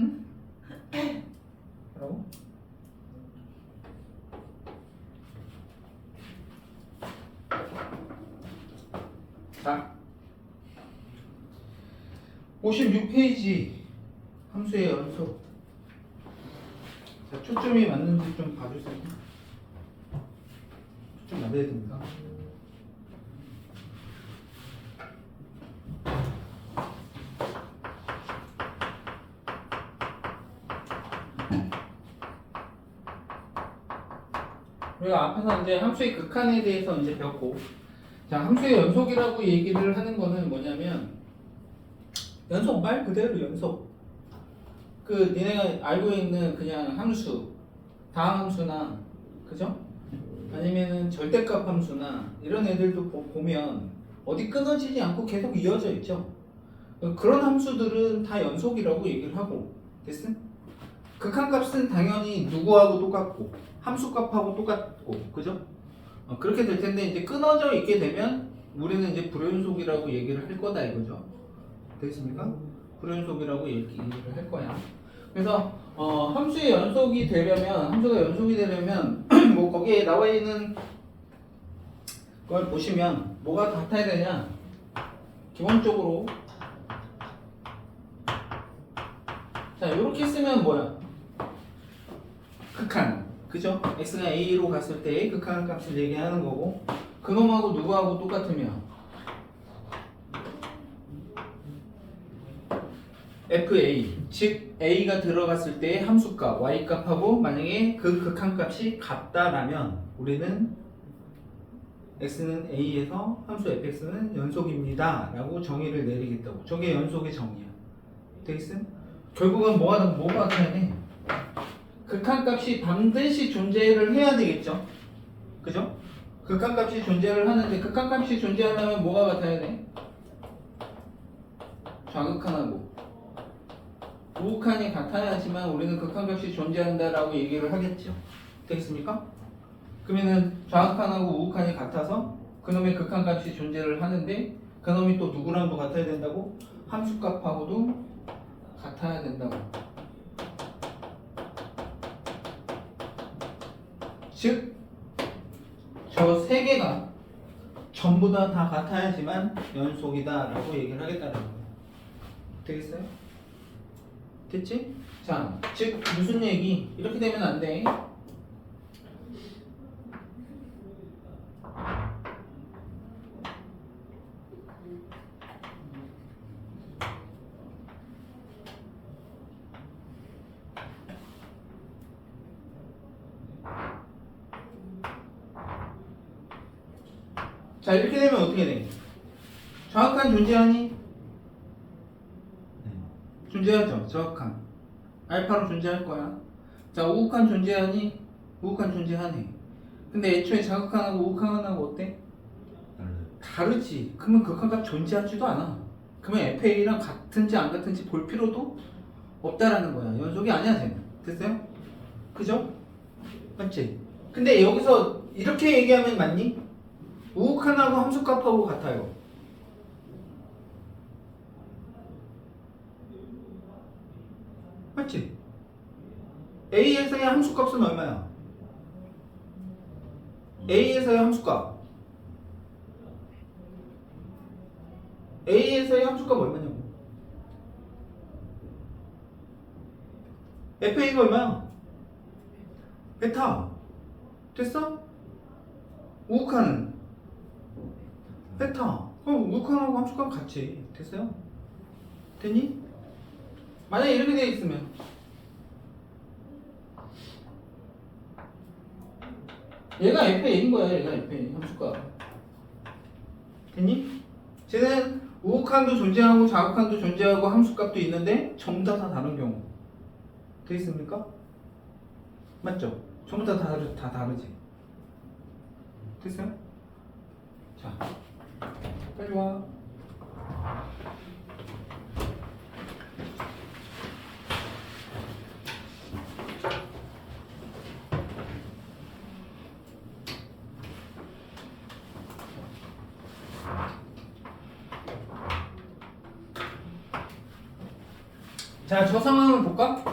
응? 뭐라고? 자, 56페이지 함수의 연속. 자, 초점이 맞는지 좀 봐주세요. 초점 맞아야 됩니다. 우리가 앞에서 이제 함수의 극한에 대해서 이제 배웠고, 자, 함수의 연속이라고 얘기를 하는 거는 뭐냐면, 연속 말 그대로 연속. 그 니네가 알고 있는 그냥 함수, 다항 함수나, 그죠? 아니면은 절대값 함수나 이런 애들도 보면 어디 끊어지지 않고 계속 이어져 있죠. 그런 함수들은 다 연속이라고 얘기를 하고, 됐어? 극한값은 당연히 누구하고 똑같고 함수값하고 똑같고, 그죠? 그렇게 될 텐데 이제 끊어져 있게 되면 우리는 이제 불연속이라고 얘기를 할 거다 이거죠. 되겠습니까? 불연속이라고 얘기를 할 거야. 그래서 함수의 연속이 되려면, 함수가 연속이 되려면 뭐 거기에 나와 있는 걸 보시면 뭐가 같아야 되냐? 기본적으로 자, 이렇게 쓰면 뭐야? 극한, 그죠? x가 a로 갔을 때 극한 값을 얘기하는 거고, 그놈하고 누구하고 똑같으면 fa, 즉 a가 들어갔을 때의 함수값 y값하고 만약에 그 극한값이 같다라면 우리는 x는 a에서 함수 fx는 연속입니다 라고 정의를 내리겠다고. 저게 연속의 정의야. 되겠음? 결국은 뭐가 같아야 돼? 극한값이 반드시 존재를 해야 되겠죠? 그죠? 극한값이 존재를 하는데, 극한값이 존재하려면 뭐가 같아야 돼? 좌극한하고 우극한이 같아야지만 우리는 극한값이 존재한다라고 얘기를 하겠죠. 되겠습니까? 그러면은 좌극한하고 우극한이 같아서 그놈의 극한값이 존재를 하는데, 그놈이 또 누구랑도 같아야 된다고? 함수값하고도 같아야 된다고. 즉, 저 세 개가 전부 다 같아야지만 연속이다 라고 얘기를 하겠다는 거예요. 되겠어요? 됐지? 자, 즉 무슨 얘기? 이렇게 되면 안 돼. 자, 이렇게 되면 어떻게 돼? 정확한 존재하니? 존재하죠. 정확한. 알파로 존재할 거야. 자, 우극한 존재하니? 우극한 존재하네. 근데 애초에 자극한하고 우극한하고 어때? 다르지. 그러면 극한값 존재하지도 않아. 그러면 FA랑 같은지 안 같은지 볼 필요도 없다라는 거야. 연속이 아니야, 쟤는. 됐어요? 그죠? 맞지? 근데 여기서 이렇게 얘기하면 맞니? 우극한하고 함수값하고 같아요. 맞지? A에서의 함수값은 얼마야? A에서의 함수값. A에서의 함수값 얼마냐고? FA가 얼마야? 베타. 됐어? 우극한은? 베타. 그럼 우극한하고 함수값 같이. 됐어요? 됐니? 만약에 이렇게 되어 있으면 얘가 FA인 거야. 얘가 FA 함수값. 됐니? 쟤는 우극한도 존재하고 자극한도 존재하고 함수값도 있는데 전부 다 다른 경우. 되겠습니까? 맞죠? 전부 다 다르지. 됐어요? 자, 빨리 와. 자, 저 상황을 볼까?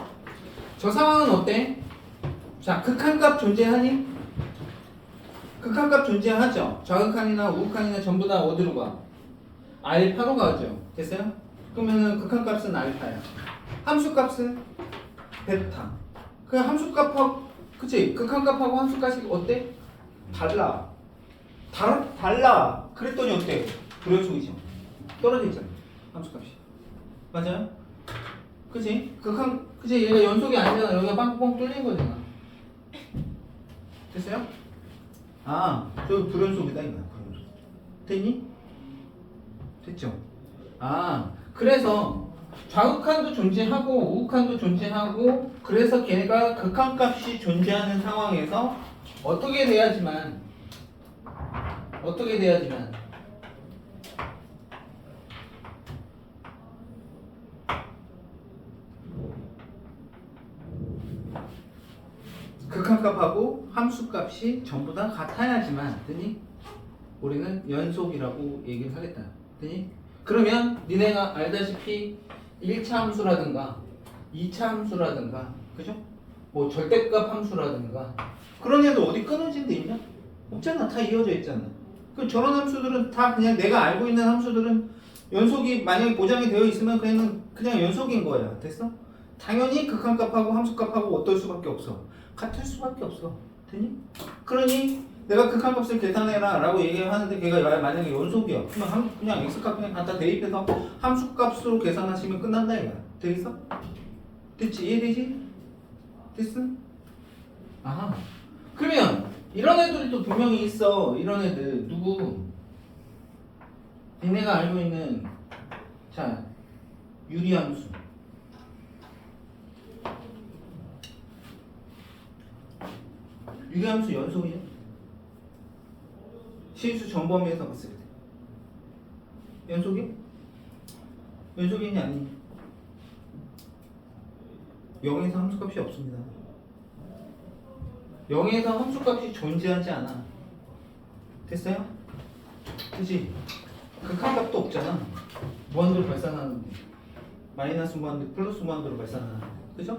저 상황은 어때? 자, 극한값 존재하니? 극한값 존재하죠. 좌극한이나 우극한이나 전부 다 어디로 가? 알파로 가죠. 됐어요? 그러면은 극한값은 알파야. 함수값은 베타. 그 함수값하고, 그치? 극한값하고 함수값이 어때? 달라. 달라. 그랬더니 어때? 불연속이죠. 떨어져 있잖아. 함수값이. 맞아요? 그치? 그치? 얘가 연속이 아니잖아. 여기가 빵꾸뻥 뚫린 거잖아. 됐어요? 아, 저 불연속이다 이거야. 불연속. 됐니? 됐죠? 아, 그래서 좌극한도 존재하고 우극한도 존재하고 그래서 걔가 극한값이 존재하는 상황에서 어떻게 돼야지만 극한값하고 함수값이 전부 다 같아야지만 되니? 우리는 연속이라고 얘기를 하겠다. 되니? 그러면 니네가 알다시피 1차 함수라든가 2차 함수라든가 그죠? 뭐 절대값 함수라든가 그런 애도 어디 끊어진 데 있냐? 없잖아. 다 이어져 있잖아. 그 저런 함수들은 다 그냥 내가 알고 있는 함수들은 연속이 만약에 보장이 되어 있으면 그냥 연속인 거야. 됐어? 당연히 극한값하고 함수값하고 어떨 수밖에 없어. 같을 수밖에 없어. 되니? 그러니 내가 극한값을 계산해라 라고 얘기하는데 걔가 만약에 연속이야. 그러면 그냥 x값 그냥 갖다 대입해서 함수값으로 계산하시면 끝난다 이거야. 되겠어? 됐지? 이해되지? 됐어? 아하. 그러면 이런 애들도 분명히 있어. 이런 애들 누구? 니네가 알고 있는 자 유리함수. 유리함수 연속이야? 실수 전범위에서 봤을 때 연속이야? 연속이냐 아니냐? 0에서 함수값이 없습니다. 0에서 함수값이 존재하지 않아. 됐어요? 그치? 극한값도 없잖아. 무한대로 발산하는데 마이너스 무한대 플러스 무한대로 발산하는데 그죠?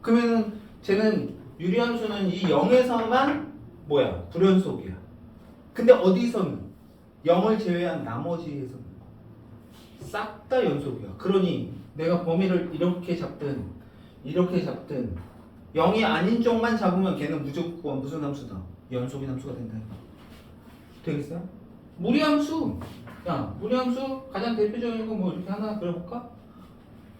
그러면은 쟤는 유리함수는 이 0에서만 뭐야? 불연속이야. 근데 어디서는 0을 제외한 나머지에서는 싹 다 연속이야. 그러니 내가 범위를 이렇게 잡든 0이 아닌 쪽만 잡으면 걔는 무조건 무슨 함수다? 연속인 함수가 된다. 되겠어요? 무리함수. 야, 무리함수 가장 대표적인 거 뭐 이렇게 하나 그려볼까?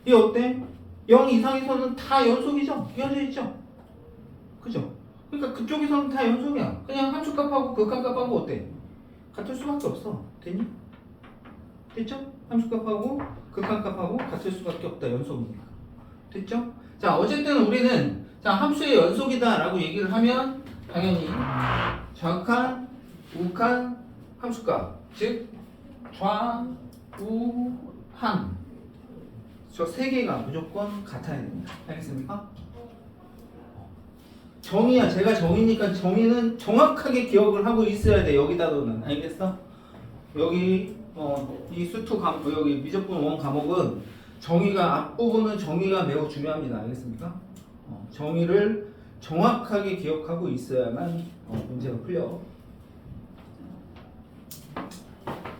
이 어때? 0 이상에서는 다 연속이죠? 이어져 있죠? 그죠? 그러니까 그쪽에서는 다 연속이야. 그냥 함수값하고 극한값하고 어때? 같을 수밖에 없어. 되니? 됐죠? 함수값하고 극한값하고 같을 수밖에 없다. 연속이니까. 됐죠? 자, 어쨌든 우리는 자 함수의 연속이다 라고 얘기를 하면 당연히 좌극한, 우극한 함수값 즉 좌, 우, 함 저 세 개가 무조건 같아야 됩니다. 알겠습니까? 정의야. 제가 정의니까 정의는 정확하게 기억을 하고 있어야 돼. 여기다 너는. 알겠어? 여기 이 수투 과목 여기 미적분 원 과목은 정의가 앞부분은 정의가 매우 중요합니다. 알겠습니까? 정의를 정확하게 기억하고 있어야만 문제가 풀려.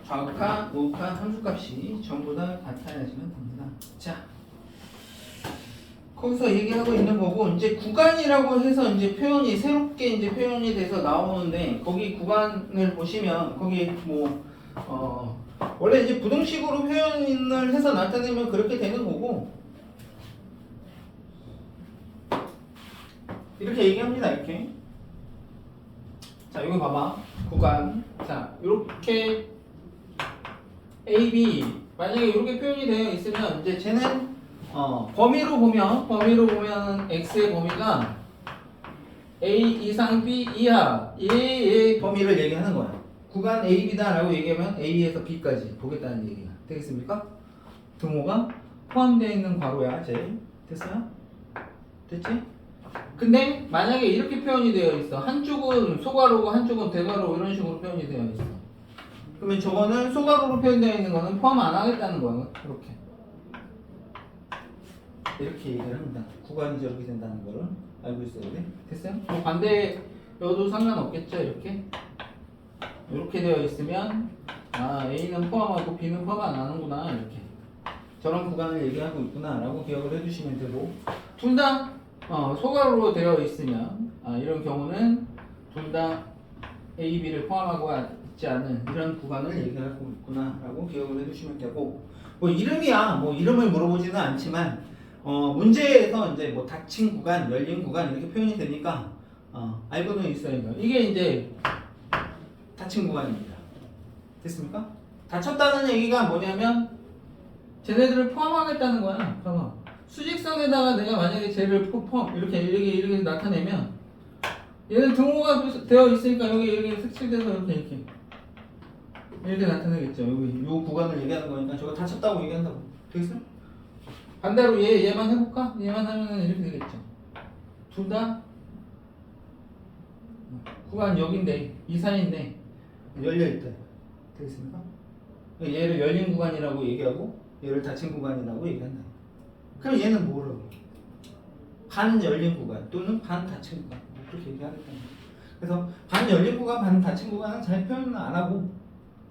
좌극한, 우극한 함수값이 전부 다 같아야지만 됩니다. 자, 거기서 얘기하고 있는 거고 이제 구간이라고 해서 이제 표현이 새롭게 이제 표현이 돼서 나오는데 거기 구간을 보시면 거기 뭐 원래 이제 부등식으로 표현을 해서 나타내면 그렇게 되는 거고 이렇게 얘기합니다. 이렇게 자 여기 봐봐 구간 자 이렇게 A, B 만약에 이렇게 표현이 되어 있으면 이제 쟤는 범위로 보면 x의 범위가 a 이상 b 이하 얘의 범위를 얘기하는 거야. 구간 a, b다라고 얘기하면 a에서 b까지 보겠다는 얘기야. 되겠습니까? 등호가 포함되어 있는 괄호야. 쟤 됐어요? 됐지? 근데 만약에 이렇게 표현이 되어 있어. 한쪽은 소괄호고 한쪽은 대괄호 이런 식으로 표현이 되어 있어. 그러면 저거는 소괄호로 표현되어 있는 거는 포함 안 하겠다는 거야. 이렇게. 이렇게 얘기를 합니다. 구간이 저렇게 된다는 거를 알고 있어야 돼. 됐어요? 뭐 반대여도 상관없겠죠. 이렇게 되어 있으면 아 A는 포함하고 B는 포함 안 하는구나 이렇게 저런 구간을 얘기하고 있구나 라고 기억을 해주시면 되고 둘 다 소괄호로 되어 있으면 이런 경우는 둘 다 A, B를 포함하고 있지 않은 이런 구간을 얘기하고 있구나 라고 기억을 해주시면 되고 뭐 이름이야 뭐 이름을 물어보지는 않지만 문제에서 이제 뭐 닫힌 구간, 열린 구간 이렇게 표현이 되니까 알고는 있어야 돼요. 이게 이제 닫힌 구간입니다. 됐습니까? 닫혔다는 얘기가 뭐냐면 쟤네들을 포함하겠다는 거야. 봐봐. 수직선에다가 내가 만약에 쟤를 포함 이렇게 나타내면 얘는 등호가 되어 있으니까 여기 이렇게 색칠돼서 이렇게 나타내겠죠. 여기 요 구간을 얘기하는 거니까 저거 닫혔다고 얘기한다고. 되겠어요? 반대로 얘만 해볼까? 얘만 하면은 이렇게 되겠죠. 둘 다 구간 여긴데 이 사이인데 열려있다. 되겠습니까? 얘를 열린 구간이라고 얘기하고 얘를 닫힌 구간이라고 얘기한다. 그럼 얘는 뭐라고? 반 열린 구간 또는 반 닫힌 구간 그렇게 얘기하겠다는 거예요. 그래서 반 열린 구간, 반 닫힌 구간은 잘 표현은 안 하고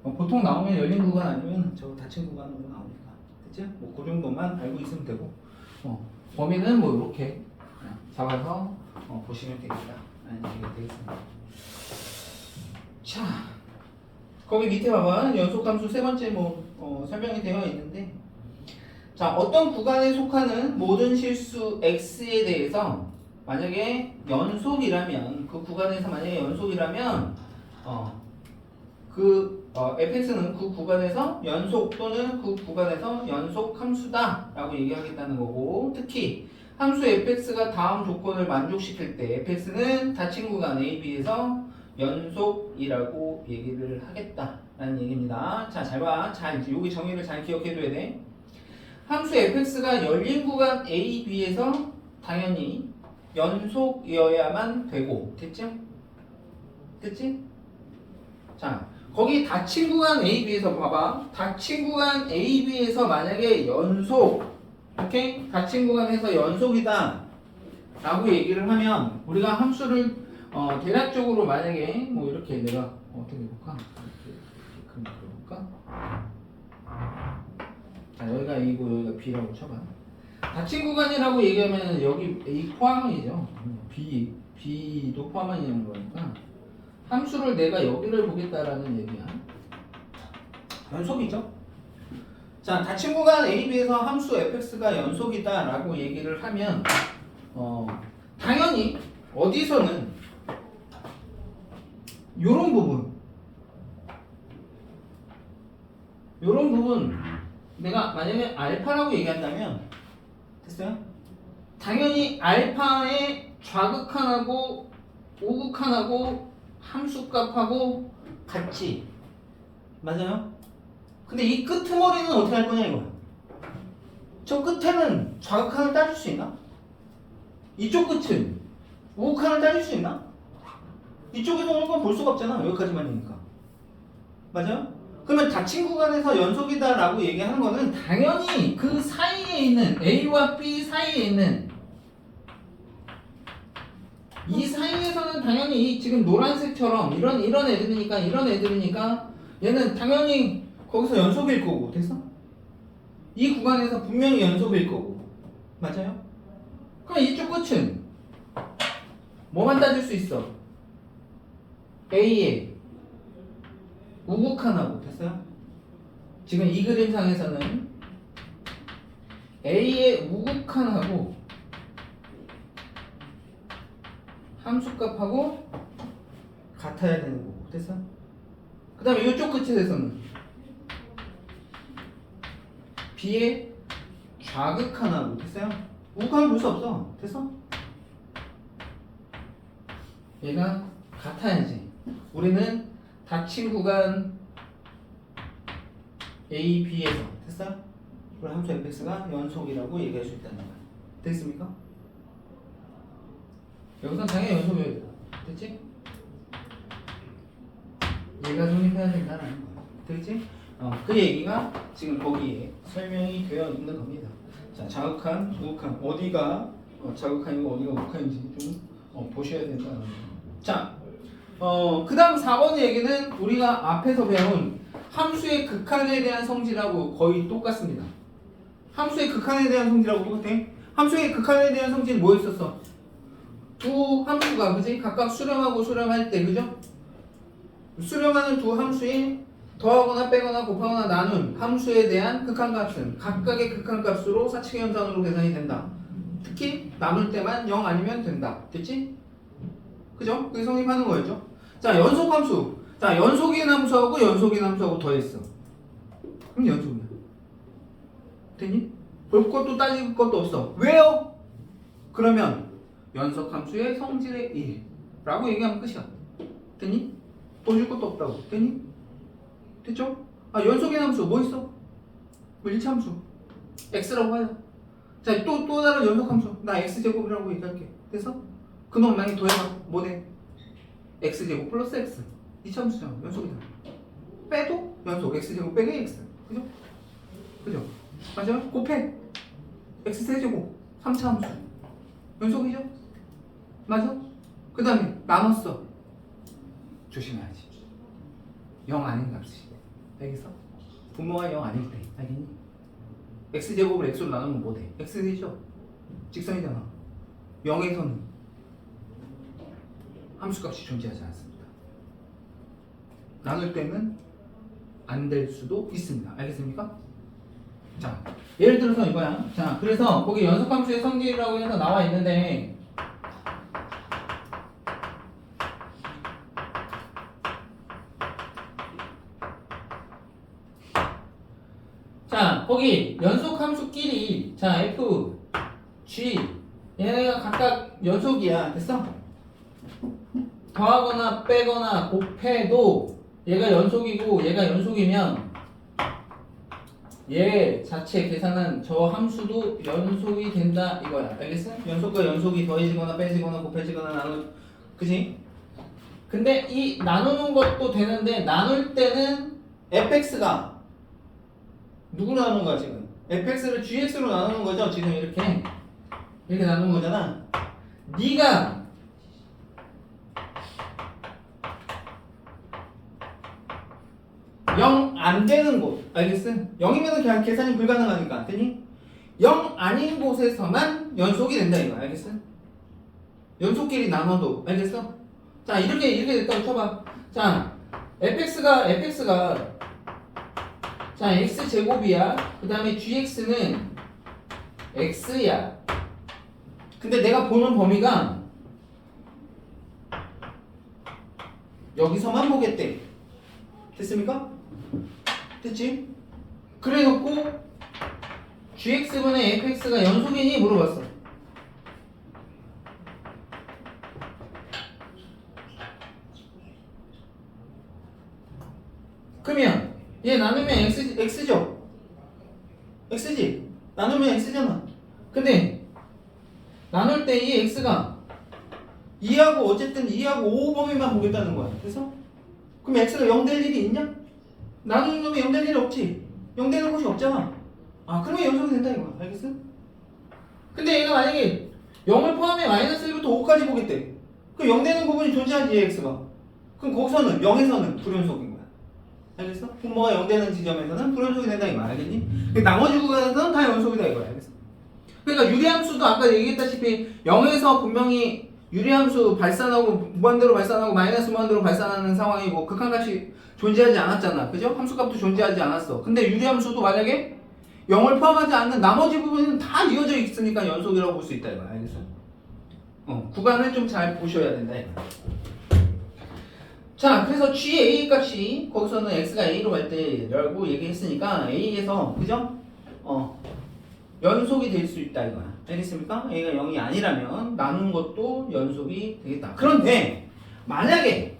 보통 나오면 열린 구간 아니면 저 닫힌 구간으로 나오니까 그치? 뭐 그 정도만 알고 있으면 되고 범위는 뭐 이렇게 잡아서 보시면 되겠다 라는 얘기가 되겠습니다. 자 거기 밑에 봐봐 연속함수 세 번째 설명이 되어 있는데 자 어떤 구간에 속하는 모든 실수 x에 대해서 만약에 연속이라면 그 구간에서 만약에 연속이라면 fx는 그 구간에서 연속 또는 그 구간에서 연속 함수다 라고 얘기하겠다는 거고 특히 함수 fx가 다음 조건을 만족시킬 때 fx는 닫힌 구간 a, b에서 연속이라고 얘기를 하겠다라는 얘기입니다. 자, 잘 봐. 여기 정의를 잘 기억해둬야 돼. 함수 fx가 열린 구간 a, b에서 당연히 연속이어야만 되고 됐죠? 됐지? 자, 거기 닫힌 구간 a, b에서 봐봐. 닫힌 구간 a, b에서 만약에 연속 오케이? 닫힌 구간에서 연속이다 라고 얘기를 하면 우리가 함수를 대략적으로 만약에 뭐 이렇게 내가 어떻게 해볼까? 이렇게 그려볼까? 자 여기가 A고 여기가 B라고 쳐봐. 닫힌 구간이라고 얘기하면 여기 A 포함이죠. B도 포함이라는 거니까 함수를 내가 여기를 보겠다라는 얘기야. 연속이죠. 자 닫힌 구간 A, B에서 함수 fx가 연속이다 라고 얘기를 하면 당연히 어디서는 요런 부분 내가 만약에 알파라고 얘기한다면 됐어요? 당연히 알파의 좌극한하고 우극한하고 함수값하고 같지 맞아요? 근데 이 끄트머리는 어떻게 할 거냐 이거야. 저 끝에는 좌극한을 따질 수 있나? 이쪽 끝은 우극한을 따질 수 있나? 이쪽에서 오는 건 볼 수가 없잖아. 여기까지만이니까. 맞아요? 그러면 닫힌 구간에서 연속이다 라고 얘기하는 거는 당연히 그 사이에 있는 A와 B 사이에 있는 이 사이에서는 당연히 지금 노란색처럼 이런 애들이니까 얘는 당연히 거기서 연속일 거고 됐어? 이 구간에서 분명히 연속일 거고 맞아요? 그럼 이쪽 끝은 뭐만 따질 수 있어? A의 우극한하고 됐어요? 지금 이 그림상에서는 A의 우극한하고 함수값하고 같아야 되는 거고 됐어? 그 다음에 이쪽 끝에서는 B의 좌극한하고 됐어요? 우극하면 볼 수 없어 됐어? 얘가 같아야지. 우리는 닫힌 구간 A, B에서 됐어? 그럼 함수 fx가 연속이라고 얘기할 수 있다는 거야. 됐습니까? 여기서 당연히 연속이어야 돼. 됐지? 얘가 성립해야 된다는 거야. 됐지? 그 얘기가 지금 거기에 설명이 되어 있는 겁니다. 자, 자극한, 우극한 어디가 자극한이고 어디가 우극한인지 좀 보셔야 된다. 자, 그 다음 4번 얘기는 우리가 앞에서 배운 함수의 극한에 대한 성질하고 거의 똑같습니다. 함수의 극한에 대한 성질하고 똑같아. 함수의 극한에 대한 성질은 뭐였었어? 두 함수가 그지? 각각 수렴하고 수렴할 때 그죠? 수렴하는 두 함수의 더하거나 빼거나 곱하거나 나눈 함수에 대한 극한값은 각각의 극한값으로 사칙 연산으로 계산이 된다. 특히 나눌 때만 0 아니면 된다. 됐지? 그죠? 그게 성립하는 거였죠. 자, 연속함수. 자, 연속인 함수하고 연속인 함수하고 더했어. 그럼 연속이야. 됐니? 볼 것도 따질 것도 없어. 왜요? 그러면 연속함수의 성질의 1 라고 얘기하면 끝이야. 됐니? 보여줄 것도 없다고. 됐니? 됐죠? 아, 연속인 함수 뭐 있어? 뭐 1차함수 x라고 해요. 자, 또 다른 연속함수 나 x제곱이라고 얘기할게. 됐어? 그놈 많이 더해봐. 뭐 돼? x제곱 플러스 x 2차함수잖아. 연속이잖아. 빼도 연속 x제곱 빼기 x. 그죠? 그죠? 맞아요? 곱해 x세제곱 3차함수 연속이죠? 맞아? 그 다음에 나눴어. 조심해야지. 0 아닌 값이. 알겠어? 분모가 0 아닐 때. 알겠니? x제곱을 x로 나누면 뭐 돼? x 되죠? 직선이잖아. 0에서는 함수값이 존재하지 않습니다. 나눌 때는 안 될 수도 있습니다. 알겠습니까? 자, 예를 들어서 이거야. 자, 그래서 거기 연속함수의 성질이라고 해서 나와 있는데 자, 거기 연속함수끼리 자, f, g 얘네가 각각 연속이야. 됐어? 더하거나 빼거나 곱해도 얘가 연속이고 얘가 연속이면 얘 자체 계산한 저 함수도 연속이 된다 이거야. 알겠어? 연속과 연속이 더해지거나 빼지거나 곱해지거나 그지? 근데 이 나누는 것도 되는데 나눌 때는 fx가 누구로 나누는 거야 지금? fx를 gx로 나누는 거죠. 지금 이렇게 나누는 거잖아. 네가 영 안 되는 곳, 알겠어? 0이면 그냥 계산이 불가능하니까, 되니? 0 아닌 곳에서만 연속이 된다 이거, 알겠어? 연속끼리 나눠도, 알겠어? 자, 이렇게 됐다고 쳐봐. 자, fx가 자, x 제곱이야. 그 다음에 gx는 x야. 근데 내가 보는 범위가 여기서만 보겠대. 됐습니까? 됐지? 그래 놓고 gx분의 fx가 연속이니 물어봤어. 그러면 얘 나누면 x죠? x지? 나누면 x잖아. 근데 나눌 때 이 x가 2하고 어쨌든 2하고 5 범위만 보겠다는 거야. 그래서 그럼 x가 0 될 일이 있냐? 나누는 놈이 0 될 일이 없지. 0 되는 곳이 없잖아. 아, 그러면 연속이 된다 이거야. 알겠어? 근데 얘가 만약에 0을 포함해 마이너스 1부터 5까지 보겠대. 그럼 0 되는 부분이 존재하지 x가. 그럼 거기서는 0에서는 불연속인 거야. 알겠어? 분모가 0 되는 지점에서는 불연속이 된다 이거 알겠니? 나머지 구간에서는 다 연속이다 이거야. 알겠어? 그러니까 유리함수도 아까 얘기했다시피 0에서 분명히 유리함수 발산하고 무한대로 발산하고 마이너스 무한대로 발산하는 상황이고 극한값이 존재하지 않았잖아. 그죠? 함수값도 존재하지 않았어. 근데 유리함수도 만약에 0을 포함하지 않는 나머지 부분은 다 이어져 있으니까 연속이라고 볼 수 있다 이거 알겠어? 구간을 좀 잘 보셔야 된다 이거. 자, 그래서 GA 값이 거기서는 x가 a로 갈 때라고 얘기했으니까 a에서 그죠? 연속이 될 수 있다 이거야. 알겠습니까? a가 0이 아니라면 나눈 것도 연속이 되겠다. 그런데 만약에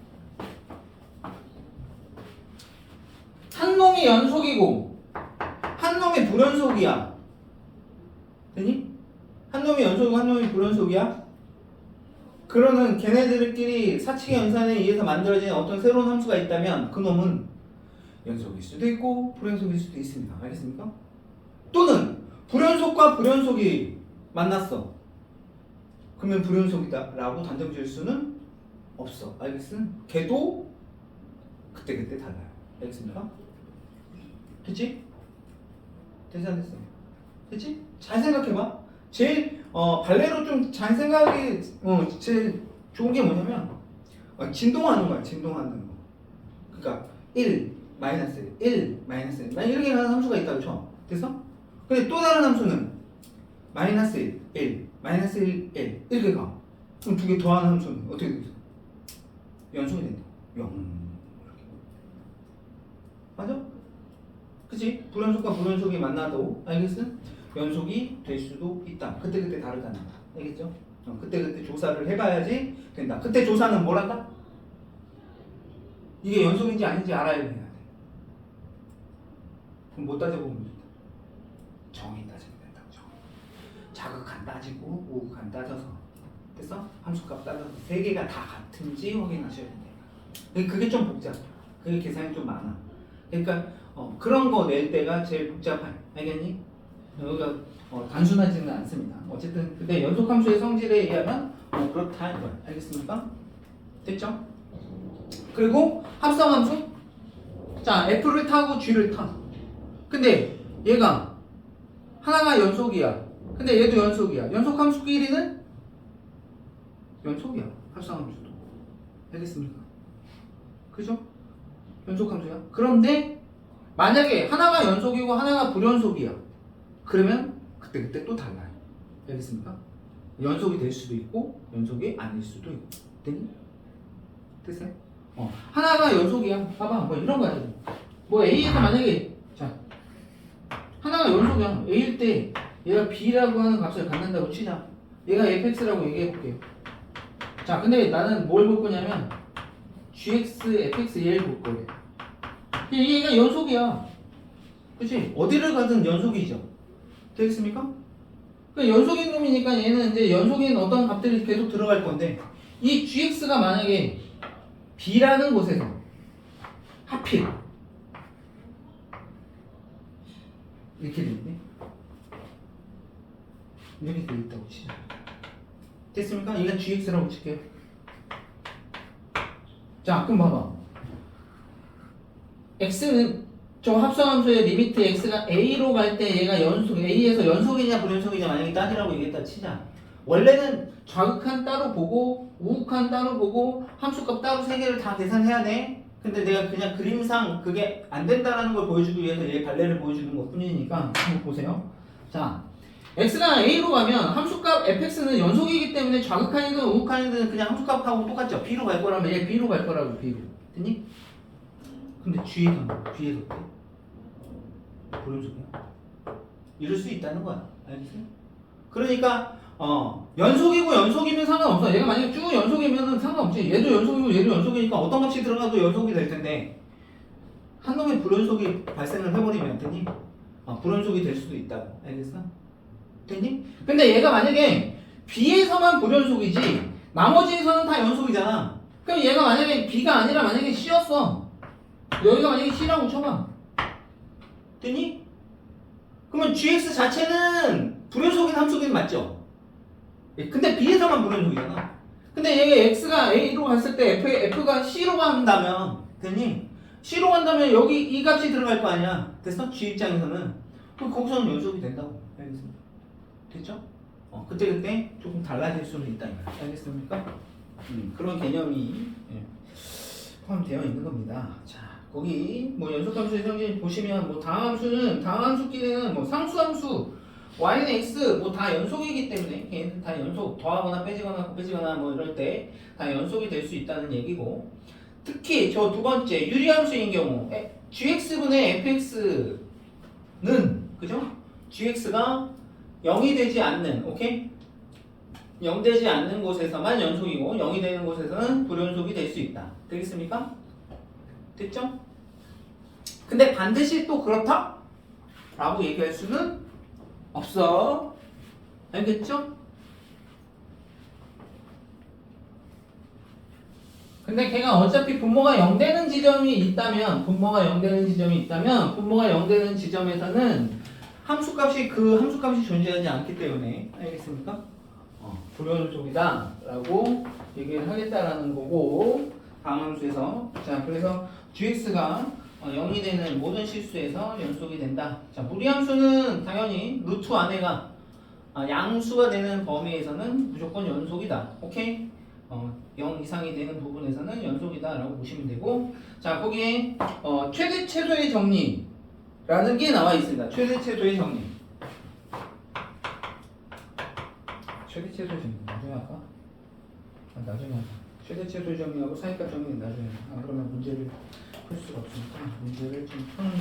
한 놈이 연속이고 한 놈이 불연속이야. 되니? 한 놈이 연속이고 한 놈이 불연속이야? 그러는 걔네들끼리 사칙의 연산에 의해서 만들어진 어떤 새로운 함수가 있다면 그 놈은 연속일 수도 있고 불연속일 수도 있습니다. 알겠습니까? 또는 불연속과 불연속이 만났어. 그러면 불연속이다 라고 단정 지을 수는 없어. 알겠어? 걔도 그때그때 달라요. 알겠습니까? 됐지? 됐어 안 됐어? 됐지? 잘 생각해봐. 제일 발레로 좀 잘 생각이 제일 좋은 게 뭐냐면 진동하는 거야. 진동하는 거. 그러니까 1 마이너스 1 마이너스 1 만약 이렇게 가는 함수가 있다고 쳐. 됐어? 근데 또 다른 함수는 마이너스 1 마이너스 1 이렇게 가. 그럼 두 개 더하는 함수는 어떻게 되겠어? 연속이 된다. 0 맞아? 그치? 불연속과 불연속이 만나도 알겠어? 연속이 될 수도 있다. 그때그때 다르다는 거. 알겠죠? 그때그때 조사를 해봐야지 된다. 그때 조사는 뭘 한다? 이게 연속인지 아닌지 알아야 돼야 돼. 그럼 못 따져보면 된다. 정의 따지면 된다. 정의. 자극한 따지고 우극한 따져서 됐어? 함수값 따져서 세 개가 다 같은지 확인하셔야 된다. 그게 좀 복잡해. 그게 계산이 좀 많아. 그러니까 그런 거 낼 때가 제일 복잡해. 알겠니? 여기가 단순하지는 않습니다. 어쨌든 근데 연속함수의 성질에 의하면 그렇다 이거야. 알겠습니까? 됐죠? 그리고 합성함수. 자, F를 타고 G를 타. 근데 얘가 하나가 연속이야. 근데 얘도 연속이야. 연속함수끼리는 연속이야. 합성함수도. 알겠습니까? 그죠? 연속함수야. 그런데 만약에 하나가 연속이고 하나가 불연속이야. 그러면 그때 또 달라요. 알겠습니까? 연속이 될 수도 있고 연속이 아닐 수도 있고. 됐니? 됐어요? 하나가 연속이야. 봐봐. 뭐 이런 거야. 뭐 A에서 만약에 자 하나가 연속이야. A일 때 얘가 B라고 하는 값을 갖는다고 치자. 얘가 fx라고 얘기해 볼게요. 자, 근데 나는 뭘 볼 거냐면 gx, fx 얘를 볼 거예요. 얘가 연속이야. 그치? 어디를 가든 연속이죠. 되겠습니까? 그러니까 연속인 놈이니까 얘는 이제 연속인 어떤 값들이 계속 들어갈 건데 이 gx가 만약에 b라는 곳에서 하필 이렇게 돼 있네. 이렇게 돼 있다고 치자. 됐습니까? 이건 gx라고 칠게요. 자, 그럼 봐봐. x는 저 합성함수의 리미트 x가 a로 갈 때 얘가 a에서 연속이냐 불연속이냐 만약에 따지라고 얘기했다 치자. 원래는 좌극한 따로 보고 우극한 따로 보고 함수값 따로 세 개를 다 계산해야 돼. 근데 내가 그냥 그림상 그게 안 된다라는 걸 보여주기 위해서 얘 발레를 보여주는 것 뿐이니까 한번 보세요. 자, x가 a로 가면 함수값 fx는 연속이기 때문에 좌극한이든 우극한이든 그냥 함수값하고 똑같죠. b로 갈 거라면 얘 b로 갈 거라고 b로. 됐니? 근데 G에서 어때? 불연속이야? 이럴 수 있다는 거야. 알겠어요? 그러니까 연속이고 연속이면 상관없어. 얘가 만약에 쭉 연속이면 상관없지. 얘도 연속이고 얘도 연속이니까 어떤 값이 들어가도 연속이 될 텐데 한 놈의 불연속이 발생을 해버리면 되니? 불연속이 될 수도 있다고. 알겠어? 됐니? 근데 얘가 만약에 B에서만 불연속이지 나머지에서는 다 연속이잖아. 그럼 얘가 만약에 B가 아니라 만약에 C였어. 여기가 만약에 C라고 쳐봐. 됐니? 그러면 gx 자체는 불연속인 함수긴 맞죠? 근데 B에서만 불연속이잖아. 근데 얘가 x가 a로 갔을 때 f가 c로 간다면 됐니? c로 간다면 여기 이 값이 들어갈 거 아니야. 됐어? g 입장에서는 그럼 거기서는 연속이 된다고. 알겠습니까? 됐죠? 그때 조금 달라질 수는 있다. 알겠습니까? 그런 개념이 포함되어 있는 겁니다. 자, 거기 뭐 연속함수의 성질 보시면 뭐 다함수끼리는 뭐 상수함수 y는 x 뭐 다 연속이기 때문에 걔는 다 연속 더하거나 빼지거나 곱해지거나 뭐 이럴 때 다 연속이 될 수 있다는 얘기고 특히 저 두 번째 유리함수인 경우 gx분의 fx는 그죠? gx가 0이 되지 않는 오케이? 0 되지 않는 곳에서만 연속이고 0이 되는 곳에서는 불연속이 될 수 있다. 되겠습니까? 됐죠? 근데 반드시 또 그렇다? 라고 얘기할 수는 없어. 알겠죠? 근데 걔가 어차피 분모가 0 되는 지점이 있다면 분모가 0 되는 지점에서는 함수값이 그 함수값이 존재하지 않기 때문에 알겠습니까? 불연속이다 라고 얘기를 하겠다라는 거고 다음 함수에서 자 그래서 gx가 0이 되는 모든 실수에서 연속이 된다. 자 무리함수는 당연히 루트 안에가 양수가 되는 범위에서는 무조건 연속이다. 오케이? 0 이상이 되는 부분에서는 연속이다 라고 보시면 되고 자 거기에 최대 최소의 정리라는 게 나와 있습니다. 최대 최소의 정리 최대 최소의 정리 나중에 할까? 나중에 하자. 최대 최소의 정리하고 사이값 정리는 나중에 하자. 그러면 문제를 풀 수가 없으니까 문제를 좀 푸는 게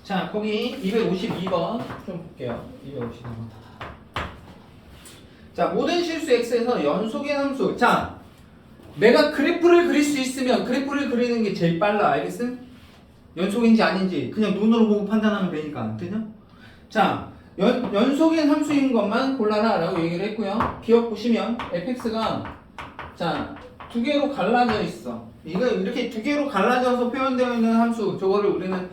자 거기 252번 좀 볼게요. 252번 자 모든 실수 x에서 연속의 함수 자 내가 그래프를 그릴 수 있으면 그래프를 그리는 게 제일 빨라. 알겠음? 연속인지 아닌지 그냥 눈으로 보고 판단하면 되니까 되죠? 자 연속인 함수인 것만 골라라 라고 얘기를 했고요. 기억 보시면 fx가 자 두 개로 갈라져 있어. 이거 이렇게 두 개로 갈라져서 표현되어 있는 함수 저거를 우리는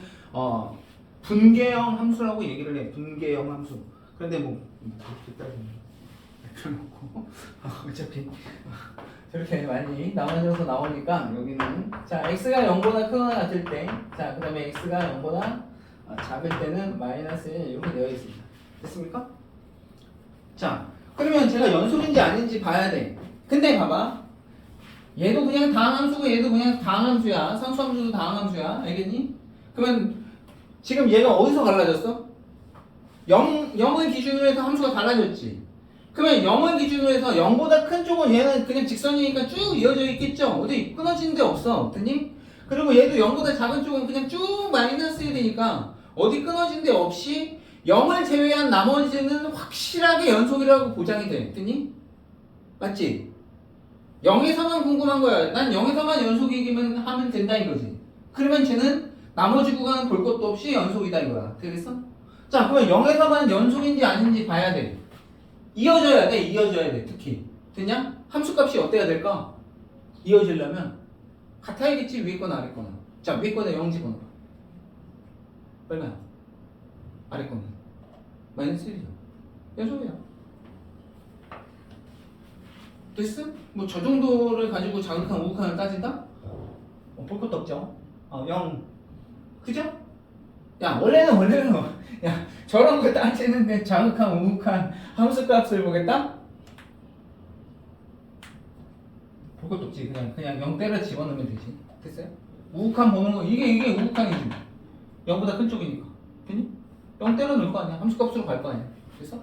분계형 함수라고 얘기를 해. 분계형 함수. 그런데 뭐 그렇게 따지면 그래놓고 어차피 저렇게 많이 나눠져서 나오니까 여기는 자 x가 0보다 크거나 같을 때자 그 다음에 x가 0보다 작을 때는 마이너스 1 이렇게 되어 있습니다. 됐습니까? 자 그러면 제가 연속인지 아닌지 봐야 돼. 근데 봐봐 얘도 그냥 다항함수고 얘도 그냥 다항함수야. 상수함수도 다항함수야. 알겠니? 그러면 지금 얘가 어디서 갈라졌어? 0을 기준으로 해서 함수가 달라졌지. 그러면 0을 기준으로 해서 0보다 큰 쪽은 얘는 그냥 직선이니까 쭉 이어져 있겠죠? 어디 끊어지는 데 없어. 없더니? 그리고 얘도 0보다 작은 쪽은 그냥 쭉 마이너스 1이니까 어디 끊어진 데 없이 0을 제외한 나머지는 확실하게 연속이라고 보장이 돼. 됐니? 맞지? 0에서만 궁금한 거야. 난 0에서만 연속이기만 하면 된다 이거지. 그러면 쟤는 나머지 구간은 볼 것도 없이 연속이다 이거야. 되겠어? 자 그러면 0에서만 연속인지 아닌지 봐야 돼. 이어져야 돼. 이어져야 돼. 특히. 됐냐? 함수값이 어때야 될까? 이어지려면 같아야겠지. 위에 거나 아래 거나. 자 위에 거는 0 집어넣어. 얼마야? 아래 거는 마이너스 1이죠. 연속이야. 됐어? 뭐 저 정도를 가지고 자극한 우극한을 따진다? 볼 것도 없죠. 0 그죠? 야 원래는 야 저런 거 따지는데 자극한 우극한 함수값을 보겠다? 볼 것도 없지. 그냥 0 때려 집어넣으면 되지. 됐어요? 우극한 보는 거 이게 우극한이지. 0보다 큰 쪽이니까. 됐니? 0 때려 넣을 거 아니야. 함수값으로 갈 거 아니야. 됐어?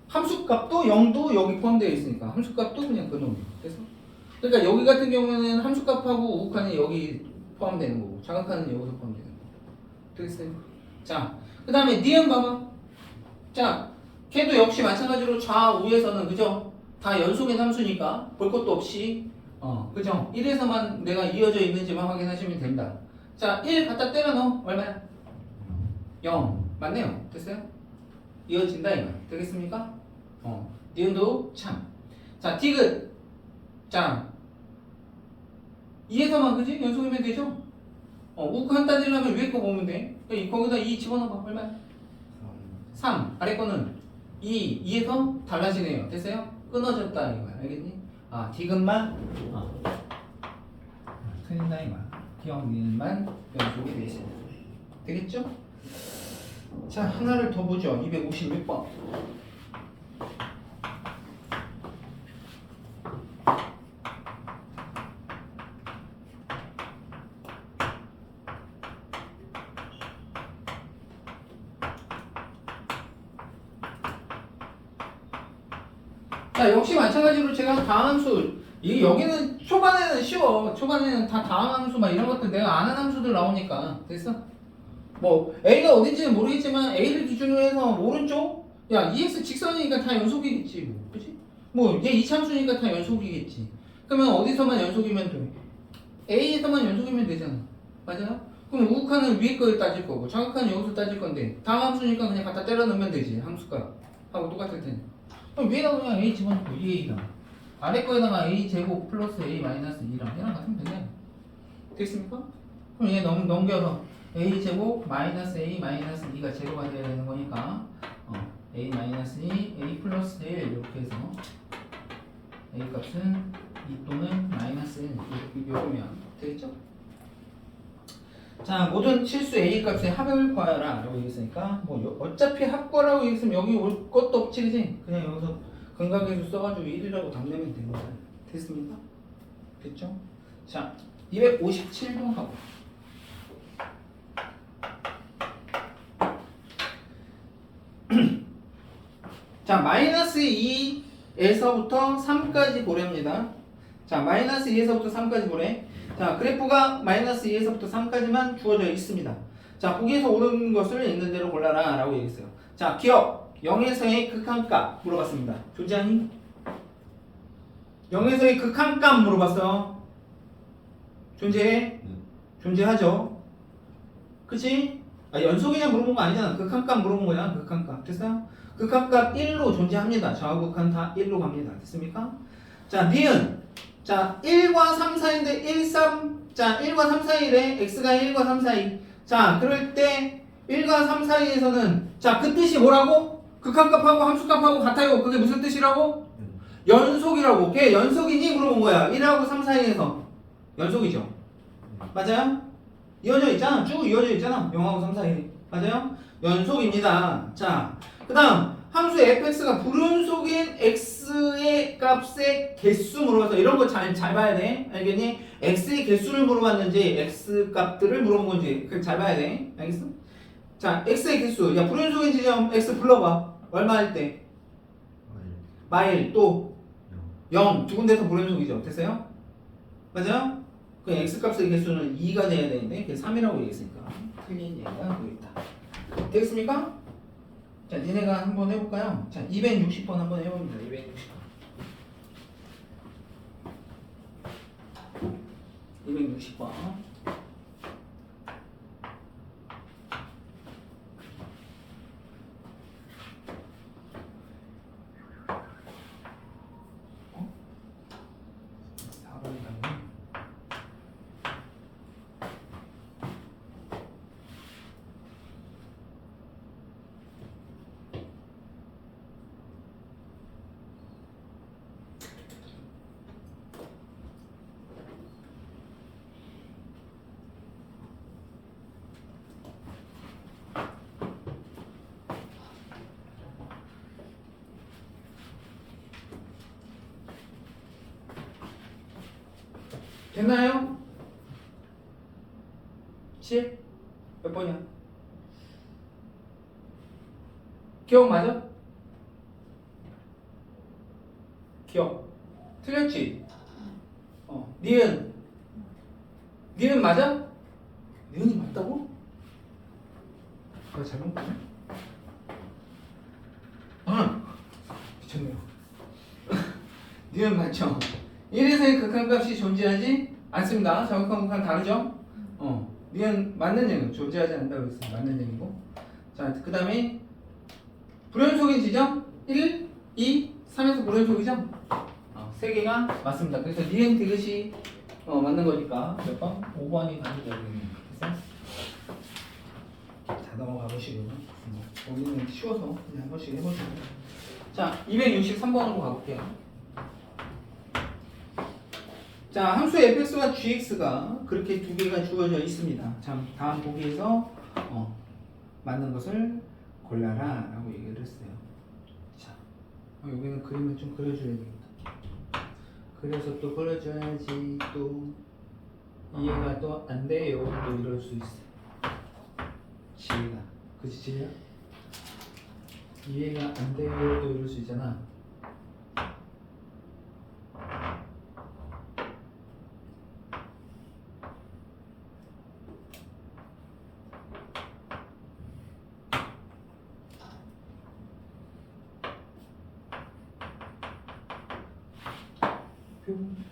함수값도 0도 여기 포함되어 있으니까 함수값도 그냥 그 놈이야. 됐어? 그러니까 여기 같은 경우에는 함수값하고 우극한이 여기 포함되는 거고 자극한은 여기서 포함되는 거고. 되겠어요? 자, 그 다음에 니은 봐봐. 자, 걔도 역시 마찬가지로 좌우에서는 그죠? 다 연속의 함수니까 볼 것도 없이 그죠? 1에서만 내가 이어져 있는지만 확인하시면 된다. 자, 1 갖다 때려 넣어. 얼마야? 0. 맞네요. 됐어요? 이어진다 이거. 되겠습니까? 니은도 참. 자, 디귿. 자, 2에서만 그지? 연속이면 되죠? 우극한 따지려면 위에 거 보면 돼. 거기다 2 집어넣어봐. 얼마야? 3. 아래 거는 2에서 달라지네요. 됐어요? 끊어졌다 이거야. 알겠니? 디귿만 틀린다 이거야. 기억 니은만 연속이 돼 있습니다. 되겠죠? 자, 하나를 더 보죠. 256번. 자, 역시 마찬가지로 제가 다항함수 여기는 초반에는 쉬워. 초반에는 다 다항함수 막 이런 것들 내가 아는 함수들 나오니까 됐어? 뭐 A가 어딘지는 모르겠지만 A를 기준으로 해서 오른쪽 야 EX 직선이니까 다 연속이겠지 뭐 그치? 뭐 얘 이참수니까 다 연속이겠지. 그러면 어디서만 연속이면 돼? A에서만 연속이면 되잖아. 맞아요? 그럼 우극한은 위에 걸 따질 거고 자극한은 여기서 따질 건데 다항함수니까 그냥 갖다 때려 넣으면 되지. 함수가 하고 똑같을 테니 그럼 위에다 그냥 A 집어넣고 2A랑 아래 거에다가 A 제곱 플러스 A 마이너스 2랑 얘랑 같으면 되네. 됐습니까? 그럼 얘 넘겨서 a제곱 마이너스 a 마이너스 2가 제로가 돼야 되는 거니까 a 마이너스 2, a 플러스 1 이렇게 해서 a 값은 2 또는 마이너스 1 이러면 되겠죠? 자, 모든 실수 a 값의 합을 구하라 라고 얘기했으니까 뭐 어차피 합구라고 얘기했으면 여기 올 것도 없지 그지? 그냥 여기서 근각계수 써가지고 1이라고 답내면 되는 거야. 됐습니까? 됐죠? 자, 257번 하고 자, 마이너스 2에서부터 3까지 보랍니다. 자, 마이너스 2에서부터 3까지 보래. 자, 그래프가 마이너스 2에서부터 3까지만 주어져 있습니다. 자, 보기에서 오른 것을 있는 대로 골라라 라고 얘기했어요. 자, 기억 0에서의 극한값 물어봤습니다. 존재하니? 0에서의 극한값 물어봤어. 존재해? 존재하죠. 그치? 연속이냐 물어본 거 아니잖아. 극한값 물어본 거잖아. 극한값. 됐어요? 극한값 1로 존재합니다. 좌우극한 다 1로 갑니다. 됐습니까? 자, 니은. 자, 1과 3 사이인데 1, 3. 자, 1과 3 사이래. x가 1과 3 사이. 자, 그럴 때 1과 3 사이에서는 자, 그 뜻이 뭐라고? 극한값하고 함수값하고 같아요. 그게 무슨 뜻이라고? 연속이라고. 걔 연속이니? 물어본 거야. 1하고 3 사이에서. 연속이죠. 맞아요? 이어져 있잖아. 쭉 이어져 있잖아. 0하고 3 사이. 맞아요? 연속입니다. 자, 그 다음 함수 fx가 불연속인 x의 값의 개수 물어봐서 이런 거 잘 봐야 돼. 알겠니? x의 개수를 물어봤는지 x 값들을 물어본 건지 잘 봐야 돼. 알겠어? 자, x의 개수. 야, 불연속인 지점 x 불러봐. 얼마 할 때? 마일 또 0. 두 군데서 불연속이죠. 됐어요? 맞아요? 그 x값의 개수는 2가 돼야 되는데 그게 3이라고 얘기했으니까 틀린 얘기가 또 있다. 되겠습니까? 자, 얘네가 한번 해볼까요? 자, 260번 한번 해봅니다. 260번. 어? 4번이 맞네. 됐나요? 7? 몇 번이야? 기억 맞아? 기억 틀렸지? 니은 맞아? 니은이 맞다고? 내가 잘못 봤네? 미쳤네요. 니은 맞죠? 1에서의 극한값이 존재하지 않습니다. 좌극한 극한 다르죠? 니은 맞는 얘기는 존재하지 않는다고 했어요. 맞는 얘기고. 자, 그 다음에 불연속인 지점 1, 2, 3에서 불연속이죠? 세 개가 맞습니다. 그래서 니은 디귿이 맞는 거니까 몇 번? 5번이 답이 되겠네요. 그래서 자, 넘어가 보시고요. 여기는 쉬워서 그냥 한 번씩 해보시고. 자, 263번으로 가볼게요. 자, 함수 fx와 gx가 그렇게 두 개가 주어져 있습니다. 자, 다음 보기에서 맞는 것을 골라라 라고 얘기를 했어요. 자, 여기는 그림을 좀 그려줘야 되겠다. 그래서 또 그려줘야지 또 이해가 또 안 돼요. 또 이럴 수 있어. 지혜가. 그치, 지혜야? 이해가 안 돼요. 또 이럴 수 있잖아.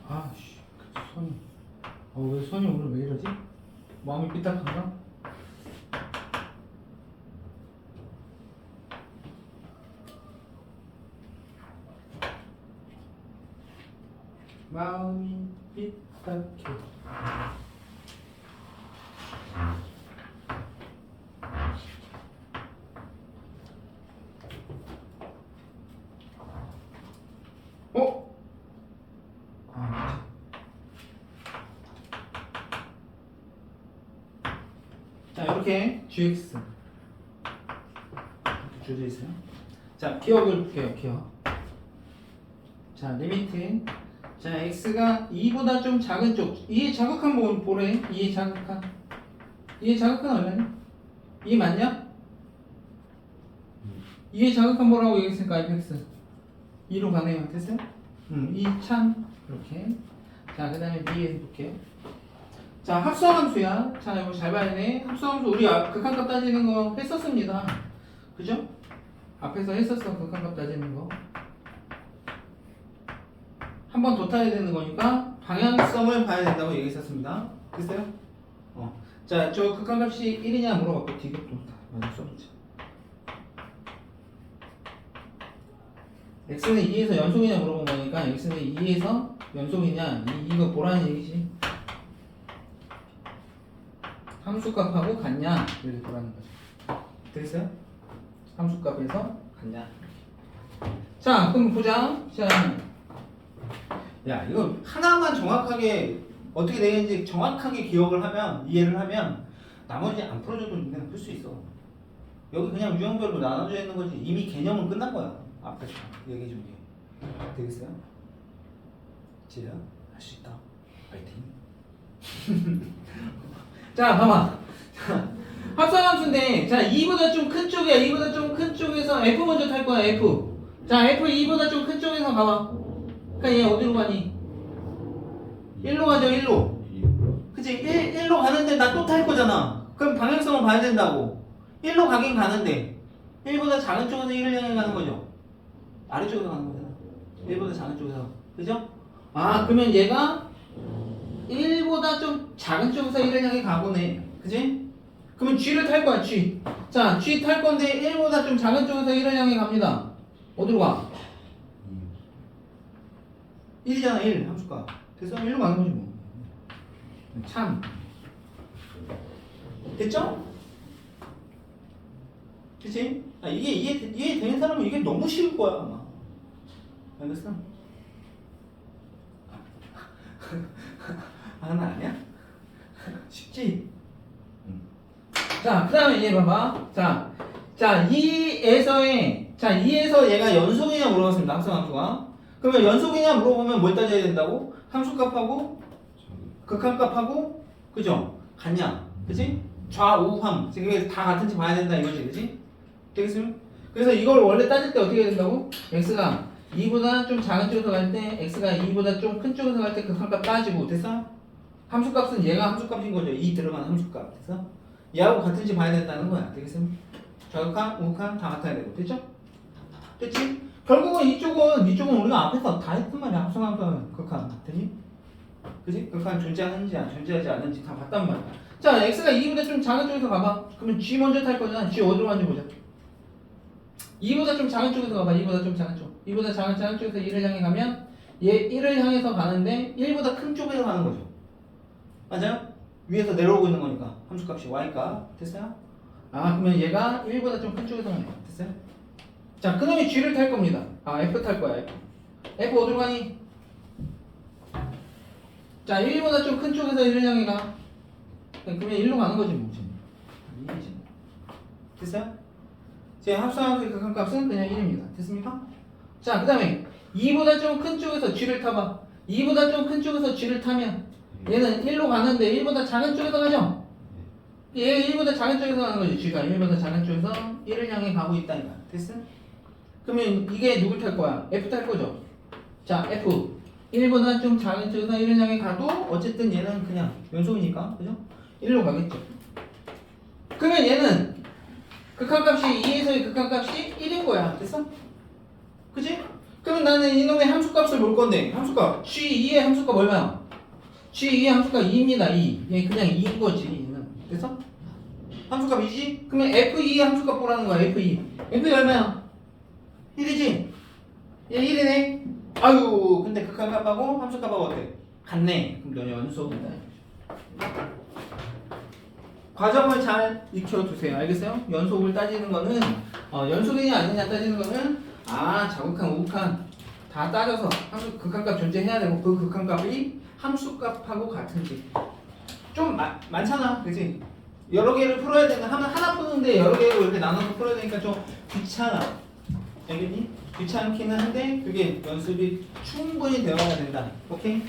아씨, 손이. 왜 손이 오늘 왜 이러지? 마음이 삐딱한가? 마음이 삐딱해. 이렇게 gx 주어져 있어요. 자, 기억을 볼게요. 기억. 자, 리미트. 자, x가 2보다 좀 작은 쪽. 2의 자극한 보래. 2의 자극한. 2의 자극한 얼마냐? 2 맞냐? 2의 자극한 뭐라고 얘기했으니까 fx 2로 가네요. 됐어요? 2 참. 이렇게. 자, 그 다음에 b 볼게요. 자, 합성함수야. 자, 이거 잘 봐야 돼. 합성함수 우리 극한값 따지는 거 했었습니다. 그죠? 앞에서 했었어. 극한값 따지는 거. 한 번 더 타야 되는 거니까 방향성을 봐야 된다고 얘기했었습니다. 됐어요? 자, 저 극한값이 1이냐 물어봤고 디귿도 맞아 써보자. x는 2에서 연속이냐 물어본 거니까 x는 2에서 연속이냐 이거 보라는 얘기지. 함수값하고 같냐 이렇게 보라는 거죠. 됐어요? 함수값에서 같냐. 자, 그럼 보자. 자, 야, 이거 하나만 정확하게 어떻게 되는지 정확하게 기억을 하면, 이해를 하면 나머지 안 풀어줘도 그냥 풀 수 있어. 여기 그냥 유형별로 나눠져 있는 거지. 이미 개념은 끝난 거야. 앞에서 얘기해 준 게. 되겠어요? 지혜야, 할 수 있다. 파이팅. 자, 봐봐. 합성함수인데, 자, 2보다 좀 큰 쪽이야. 2보다 좀 큰 쪽에서 F 먼저 탈 거야, F. 자, F 2보다 좀 큰 쪽에서 가봐. 그러니까 얘 어디로 가니? 1로 가죠, 1로. 그치? 1로 가는데 나 또 탈 거잖아. 그럼 방향성을 봐야 된다고. 1로 가긴 가는데 1보다 작은 쪽에서 1을 향해 가는 거죠. 아래쪽에서 가는 거잖아. 1보다 작은 쪽에서. 그죠? 아, 그러면 얘가 1보다 좀 작은 쪽에서 1을 향해 가보네. 그치? 그러면 G를 탈 거야, G. 자, G 탈 건데 1보다 좀 작은 쪽에서 1을 향해 갑니다. 어디로 가? 1이잖아, 1. 함수가. 그래서 1로 가는 거지 뭐. 참. 됐죠? 그치? 아, 이게 이해되는 사람은 이게 너무 쉬울 거야, 아마. 알겠어? 하나 아니야? 쉽지? 자, 그 다음에 얘 봐봐. 자, 2에서 얘가 연속이냐 물어봤습니다. 합성함수가. 그러면 연속이냐 물어보면 뭘 따져야 된다고? 함수값하고 극한값하고 그죠? 같냐? 그치? 좌우함 지금 다 같은지 봐야 된다 이거지, 그치? 되겠습니까? 그래서 이걸 원래 따질 때 어떻게 해야 된다고? x가 2보다 좀 작은 쪽에서 갈 때 x가 2보다 좀 큰 쪽에서 갈 때 극한값 따지고. 됐어? 함수값은 얘가 함수값인 거죠. 2 들어가는 함수값. 됐어? 얘하고 같은지 봐야 된다는 거야. 되겠습니까? 좌극한, 우극한 다 같아야 되고. 됐죠? 됐지? 결국은 이쪽은 우리가 앞에서 다 했단 말이야. 합성함수는 극한. 되니? 그지? 극한 존재하는지 존재하지 않는지 다 봤단 말이야. 자, x가 2보다 좀 작은 쪽에서 가봐. 그러면 g 먼저 탈 거잖아. g 어디로 가는지 보자. 2보다 좀 작은 쪽에서 가봐. 2보다 좀 작은 쪽. 2보다 작은 쪽에서 1을 향해 가면 얘 1을 향해서 가는데 1보다 큰 쪽에서 가는 거죠. 맞아요? 위에서 내려오고 있는 거니까 함수값이 y값. 됐어요? 아, 그러면 얘가 1보다 좀 큰 쪽에서 가네요. 됐어요? 자, 그 다음에 g를 탈 겁니다. 아, f 탈 거야. f 어디로 가니? 자, 1보다 좀 큰 쪽에서 1을 향해 가. 그러면 1로 가는 거지 뭐. 이해지. 됐어요? 제 합성함수의 극한값은 그냥 1입니다. 됐습니까? 자, 그 다음에 2보다 좀 큰 쪽에서 g를 타봐. 2보다 좀 큰 쪽에서 g를 타면 얘는 1로 가는데 1보다 작은 쪽에서 가죠? 얘가 1보다 작은 쪽에서 가는 거지. g가 1보다 작은 쪽에서 1을 향해 가고 있다니까. 됐어? 그러면 이게 누굴 탈 거야? f 탈 거죠? 자, f 1보다 좀 작은 쪽에서 1을 향해 가도 어쨌든 얘는 그냥 연속이니까. 그죠? 1로 가겠죠. 그러면 얘는 극한값이 2에서의 극한값이 1인 거야. 됐어? 그치? 그러면 나는 이놈의 함수값을 볼 건데 함수값 g2의 함수값 얼마야? g2의 함수값 2입니다. 2. 얘 그냥 2인 거지. 얘는. 됐어? 함수값 2지? 그러면 f2의 함수값 보라는 거야. f2. f2 얼마야? 1이지? 얘 1이네? 아유, 근데 극한값하고 함수값하고 어때? 같네. 그럼 너 연속이다. 과정을 잘 익혀두세요. 알겠어요? 연속을 따지는 거는 연속이냐 아니냐 따지는 거는 자극한, 우극한 다 따져서 함수 극한값 존재해야 되고 그 극한값이 함수값하고 같은지 좀 많잖아, 그지? 여러 개를 풀어야 되는 하면 하나 푸는데 여러 개로 이렇게 나눠서 풀어야 되니까 좀 귀찮아. 알겠니? 귀찮기는 한데 그게 연습이 충분히 되어야 된다. 오케이?